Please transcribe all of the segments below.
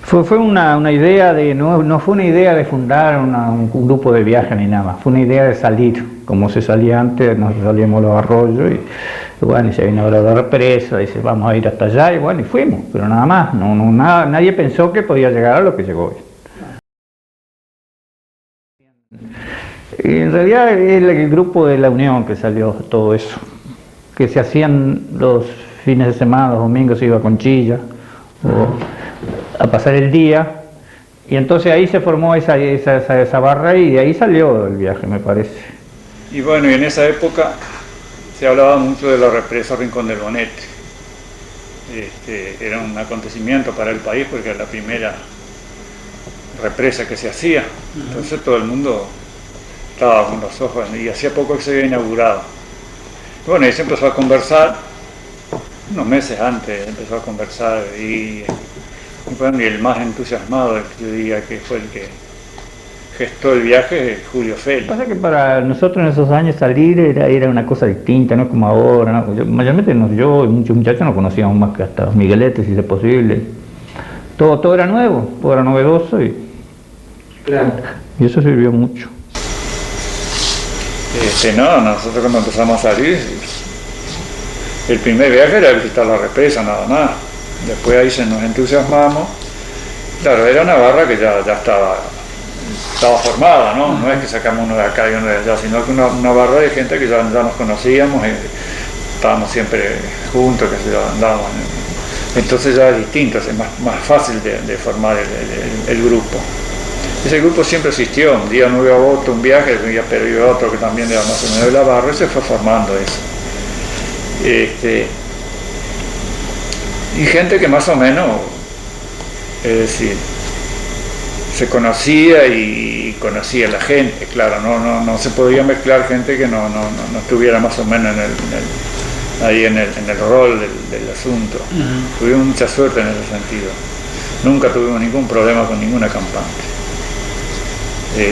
Fue una idea de, no fue una idea de fundar un grupo de viaje ni nada, fue una idea de salir, como se salía antes, nos salíamos los arroyos y bueno, y se vino ahora la represa, dice vamos a ir hasta allá y bueno, y fuimos, pero nada más, nadie pensó que podía llegar a lo que llegó hoy. En realidad es el grupo de la Unión que salió todo eso, que se hacían los fines de semana, los domingos se iba a Conchilla, o a pasar el día, y entonces ahí se formó esa barra y de ahí salió el viaje, me parece. Y bueno, y en esa época se hablaba mucho de la represa Rincón del Bonete. Era un acontecimiento para el país porque era la primera represa que se hacía, entonces todo el mundo estaba con los ojos, y hacía poco que se había inaugurado. Y bueno, ahí se empezó a conversar, unos meses antes empezó a conversar y bueno, y el más entusiasmado, yo diría que fue el que gestó el viaje, es Julio Félix. Pasa que para nosotros en esos años salir era una cosa distinta, no es como ahora, ¿no? Mayormente yo y muchos muchachos no conocíamos más que hasta los Migueletes, si es posible. Todo era nuevo, todo era novedoso y eso sirvió mucho. Nosotros cuando empezamos a salir, el primer viaje era visitar la represa, nada más. Después ahí nos entusiasmamos. Claro, era una barra que ya estaba formada, ¿no? No es que sacamos uno de acá y uno de allá, sino que una barra de gente que ya nos conocíamos, estábamos siempre juntos, que andábamos. Entonces ya es distinto, es más fácil de formar el grupo. Ese grupo siempre existió, un día no iba a otro, un viaje, pero iba otro que también era más o menos de la barra y se fue formando eso. Y gente que más o menos, es decir, se conocía y conocía a la gente, claro, no se podía mezclar gente que no estuviera más o menos ahí en el rol del asunto. Tuvimos mucha suerte en ese sentido, nunca tuvimos ningún problema con ninguna campante.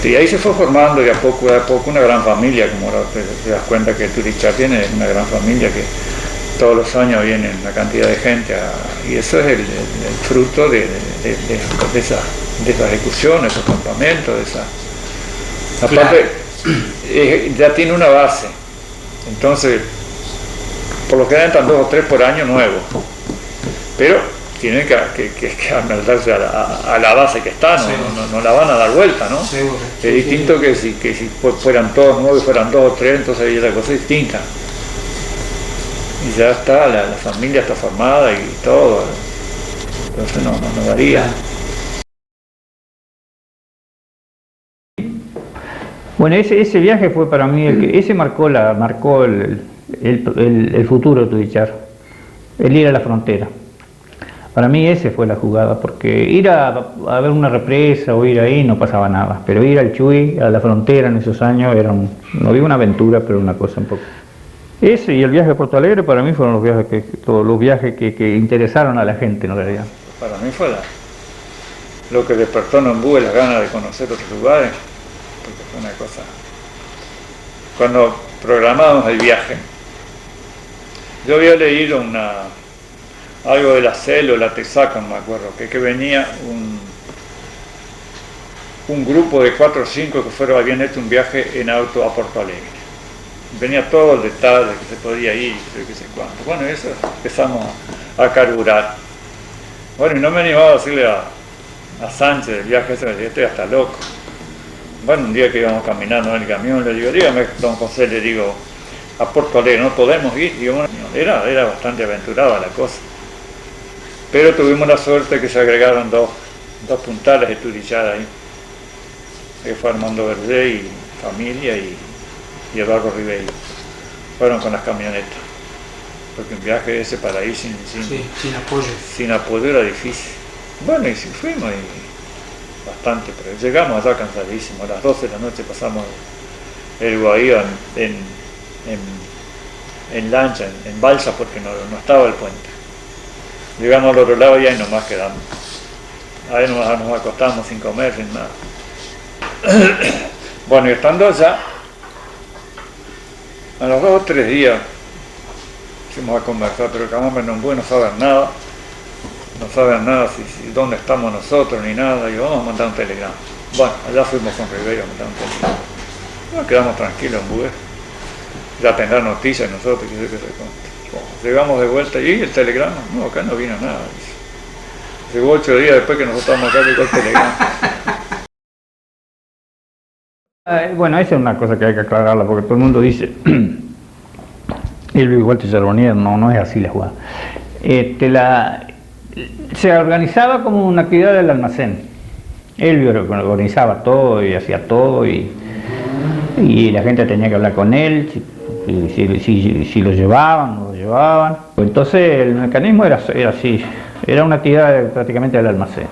Y ahí se fue formando de a poco una gran familia, como ahora te das cuenta que Turichá tiene una gran familia que todos los años viene una cantidad de gente y eso es el fruto de esa ejecución, de esos campamentos, aparte ya tiene una base, entonces por lo que entran 2 o 3 por año nuevos, pero tienen que amoldarse a la base que está, no la van a dar vuelta, ¿no? Es distinto que si fueran todos nuevos y fueran 2 o 3, entonces ahí la cosa es distinta. Y ya está, la familia está formada y todo, entonces no varía. Bueno, ese viaje fue para mí, ese marcó el futuro de Tudichar, el ir a la frontera. Para mí ese fue la jugada, porque ir a ver una represa o ir ahí no pasaba nada, pero ir al Chuy, a la frontera en esos años, no digo una aventura, pero una cosa un poco. Ese y el viaje a Porto Alegre para mí fueron los viajes que interesaron a la gente en realidad. Para mí fue lo que despertó en Ombú las ganas de conocer otros lugares, porque fue una cosa. Cuando programábamos el viaje, yo había leído algo de la CEL o la TESACA, no me acuerdo, que venía un grupo de 4 o 5 que habían hecho un viaje en auto a Porto Alegre. Venía todo el detalle que se podía ir, qué sé cuánto. Bueno, eso empezamos a carburar. Bueno, y no me animaba a decirle a Sánchez del viaje ese, me decía, estoy hasta loco. Bueno, un día que íbamos caminando en el camión, le digo, dígame, don José, le digo, a Porto Alegre, ¿no podemos ir? Digo, bueno, era bastante aventurada la cosa. Pero tuvimos la suerte que se agregaron dos puntales de Turichá ahí, que fue Armando Verde y familia y Eduardo Ribeiro. Fueron con las camionetas, porque un viaje ese para ir sin apoyo era difícil. Bueno, y sí fuimos y bastante, pero llegamos allá cansadísimos. A las 12 de la noche pasamos el Guaíba en lancha, en balsa, porque no estaba el puente. Llegamos al otro lado y ahí nomás quedamos. Ahí nomás nos acostamos sin comer, sin nada. Bueno, y estando allá, a los 2 o 3 días fuimos a conversar, pero que hombre no es bueno saber nada, no saben nada dónde estamos nosotros ni nada. Y vamos a mandar un telegrama. Bueno, allá fuimos con Ribeiro a mandar un telegrama. Nos quedamos tranquilos en Bugué. Ya tendrá noticias nosotros, que sé qué se cuenta. Llegamos de vuelta y el telegrama, no, acá no vino nada. Llegó 8 días después que nosotros estábamos acá, llegó el telegrama. Bueno, esa es una cosa que hay que aclararla, porque todo el mundo dice, igual te Charbonnier, no es así la jugada. Se organizaba como una actividad del almacén. Él organizaba todo y hacía todo, y la gente tenía que hablar con él, si lo llevaban o no lo llevaban. Entonces el mecanismo era así, era una actividad prácticamente del almacén.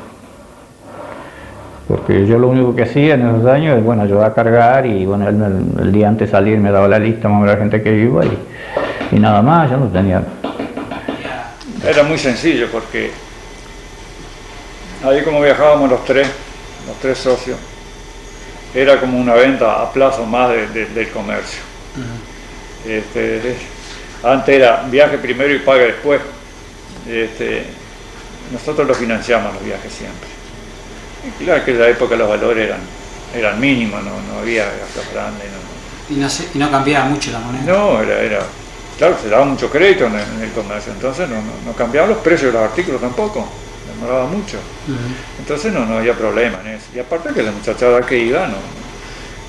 Porque yo lo único que hacía en esos años es, bueno, ayudar a cargar, y bueno, él el día antes de salir me daba la lista más o menos de la gente que iba, y nada más, yo no tenía. Era muy sencillo porque ahí, como viajábamos los tres socios, era como una venta a plazo más del comercio. Antes era viaje primero y paga después. Nosotros lo financiamos los viajes siempre. Y claro que en aquella época los valores eran mínimos, no había gastos grandes. Y no cambiaba mucho la moneda. No, claro, se daba mucho crédito en el comercio, entonces no cambiaban los precios de los artículos tampoco, demoraba mucho. Entonces no había problema en eso. Y aparte que la muchachada que iba,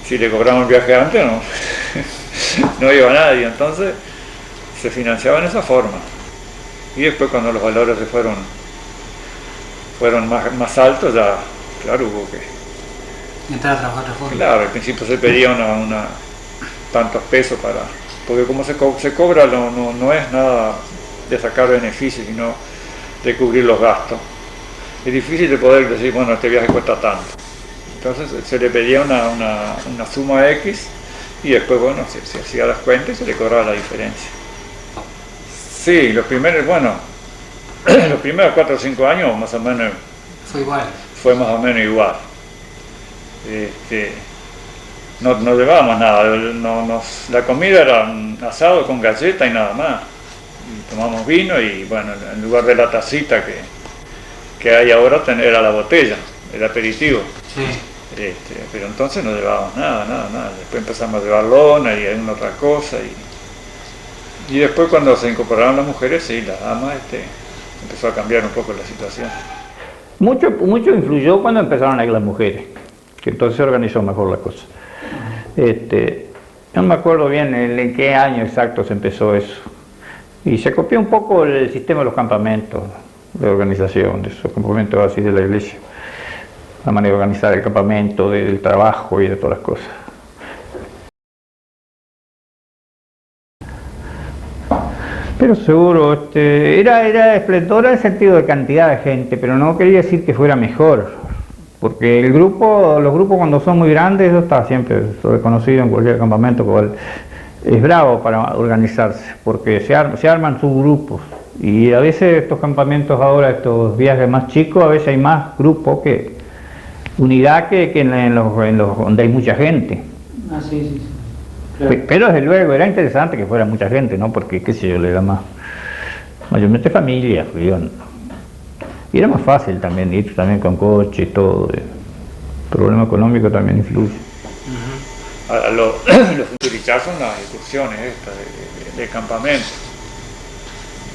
si le cobraban el viaje antes, no iba nadie, entonces se financiaba en esa forma. Y después, cuando los valores se fueron más altos, ya, claro, hubo que entrar a trabajar de forma. Claro, al principio se pedía tantos pesos porque como se cobra, no es nada de sacar beneficios, sino de cubrir los gastos. Es difícil de poder decir, bueno, este viaje cuesta tanto. Entonces se le pedía una suma X, y después, bueno, se hacía las cuentas y se le cobraba la diferencia. Sí, los primeros 4 o 5 años más o menos fue más o menos igual. No llevábamos nada, la comida era un asado con galleta y nada más. Y tomamos vino, y bueno, en lugar de la tacita que hay ahora, era la botella, el aperitivo. Sí. Pero entonces no llevábamos nada. Después empezamos a llevar lona y alguna otra cosa, y después, cuando se incorporaron las mujeres, sí, las damas, empezó a cambiar un poco la situación. Mucho influyó cuando empezaron a ir las mujeres, que entonces se organizó mejor la cosa. No me acuerdo bien en qué año exacto se empezó eso, y se copió un poco el sistema de los campamentos de organización, de esos campamentos así de la iglesia, la manera de organizar el campamento, del trabajo y de todas las cosas. Pero seguro, era esplendor en el sentido de cantidad de gente, pero no quería decir que fuera mejor, porque los grupos cuando son muy grandes, eso está siempre reconocido en cualquier campamento, cual es bravo para organizarse, porque se arman subgrupos, y a veces estos campamentos ahora, estos viajes más chicos, a veces hay más grupos unidad que en los donde hay mucha gente. Sí. Claro. Pero desde luego era interesante que fuera mucha gente, ¿no? Porque, qué sé yo, le da mayormente familia, y era más fácil también ir también con coche y todo. El problema económico también influye. Los futurichar son las excursiones estas de campamento.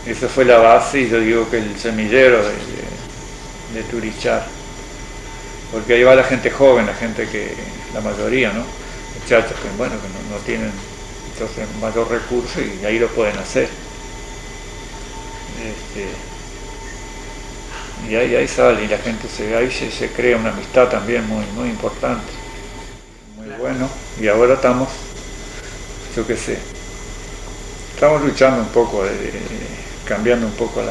Esa fue la base, y yo digo que el semillero de Turichar, porque ahí va la gente joven, la mayoría, ¿no? Muchachos que no tienen entonces mayor recurso, y ahí lo pueden hacer. Y ahí sale, y la gente ahí se crea una amistad también muy importante, muy bueno. Y ahora estamos, yo qué sé, estamos luchando un poco, cambiando un poco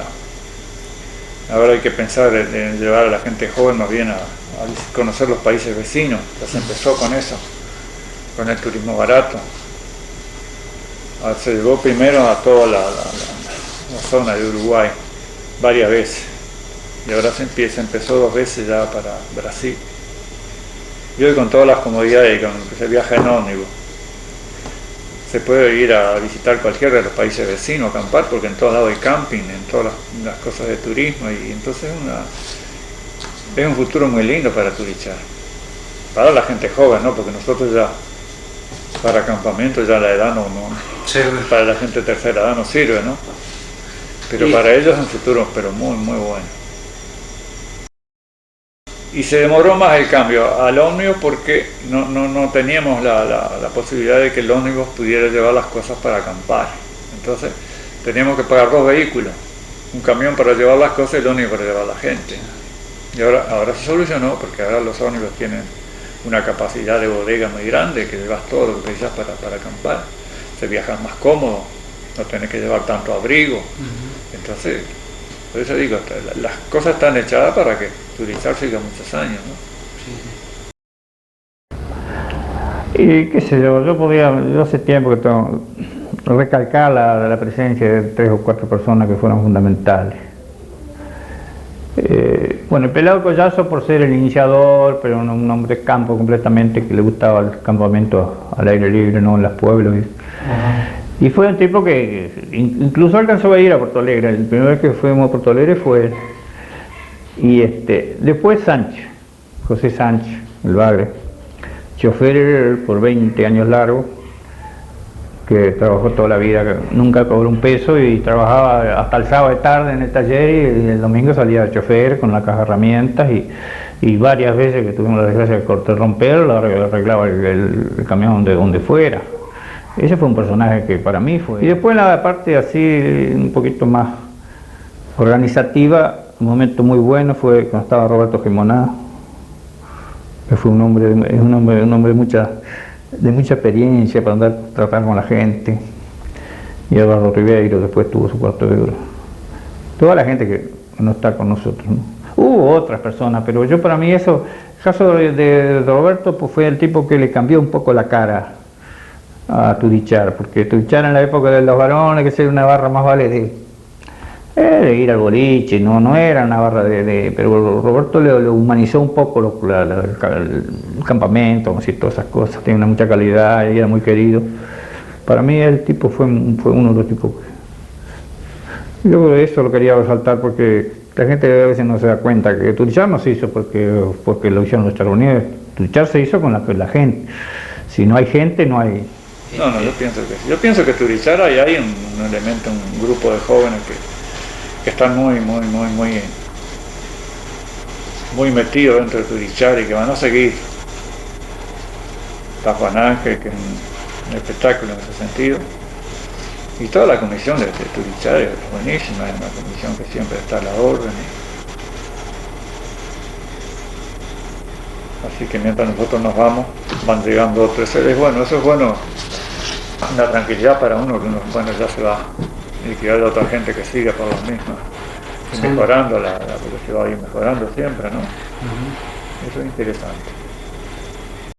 ahora hay que pensar en llevar a la gente joven más bien a conocer los países vecinos. Ya se empezó con eso, con el turismo barato. Se llevó primero a toda la zona de Uruguay varias veces, y ahora se empezó 2 veces ya para Brasil, y hoy con todas las comodidades, con que se viaja en ómnibus, se puede ir a visitar cualquiera de los países vecinos, acampar, porque en todos lados hay camping, en todas las cosas de turismo, y entonces es un futuro muy lindo para Turichar. Para la gente joven, ¿no? Porque nosotros ya, para acampamento ya la edad no para la gente de tercera edad no sirve, ¿no? Pero para ellos es un futuro, pero muy, muy bueno. Y se demoró más el cambio al ómnibus porque no teníamos la posibilidad de que el ómnibus pudiera llevar las cosas para acampar. Entonces teníamos que pagar 2 vehículos, un camión para llevar las cosas y el ómnibus para llevar la gente. Y ahora se solucionó porque ahora los ómnibus tienen una capacidad de bodega muy grande, que llevas todo lo que necesitas para acampar. Se viaja más cómodo, no tenés que llevar tanto abrigo. Entonces, por eso digo, las cosas están echadas para que Turichar siga muchos años, ¿no? Y qué sé yo hace tiempo que tengo recalcar la presencia de 3 o 4 personas que fueron fundamentales. Bueno, el Pelado Collazo por ser el iniciador, pero un hombre de campo completamente, que le gustaba el campamento al aire libre, no en los pueblos. Y fue un tipo que incluso alcanzó a ir a Porto Alegre. El primer vez que fuimos a Porto Alegre fue él. Y después Sánchez, José Sánchez, el bagre, chofer por 20 años largos, que trabajó toda la vida, que nunca cobró un peso y trabajaba hasta el sábado de tarde en el taller y el domingo salía de chofer con la caja de herramientas y varias veces que tuvimos la desgracia de cortar romper, lo arreglaba el camión donde fuera. Ese fue un personaje que para mí fue. Y después la parte así un poquito más organizativa, un momento muy bueno fue cuando estaba Roberto Gimoná, que fue un hombre de mucha experiencia para tratar con la gente. Y Eduardo Ribeiro después tuvo su cuarto de oro. Toda la gente que no está con nosotros, ¿no? Hubo otras personas, pero yo para mí el caso de Roberto pues fue el tipo que le cambió un poco la cara a Turichar, porque Turichar en la época de los varones, que ser una barra más vale de ir al boliche, no era una barra pero Roberto le humanizó un poco el campamento, así, todas esas cosas, tenía mucha calidad y era muy querido. Para mí el tipo fue uno de los tipos. Yo eso lo quería resaltar porque la gente a veces no se da cuenta que Turichar no se hizo porque lo hicieron los charbonnieres. Turichar se hizo con la gente. Si no hay gente, no hay. No, yo pienso que Turichar hay un elemento, un grupo de jóvenes que están muy metidos dentro de Turichar y que van a seguir. Está Juan Ángel, que es un espectáculo en ese sentido, y toda la comisión de Turichar es buenísima, es una comisión que siempre está a la orden. Así que mientras nosotros nos vamos, van llegando otros. Eso es bueno, una tranquilidad para uno, que uno, bueno, ya se va, y que haya otra gente que siga por las mismas, mejorando, porque se va a ir mejorando siempre, ¿no? Eso es interesante.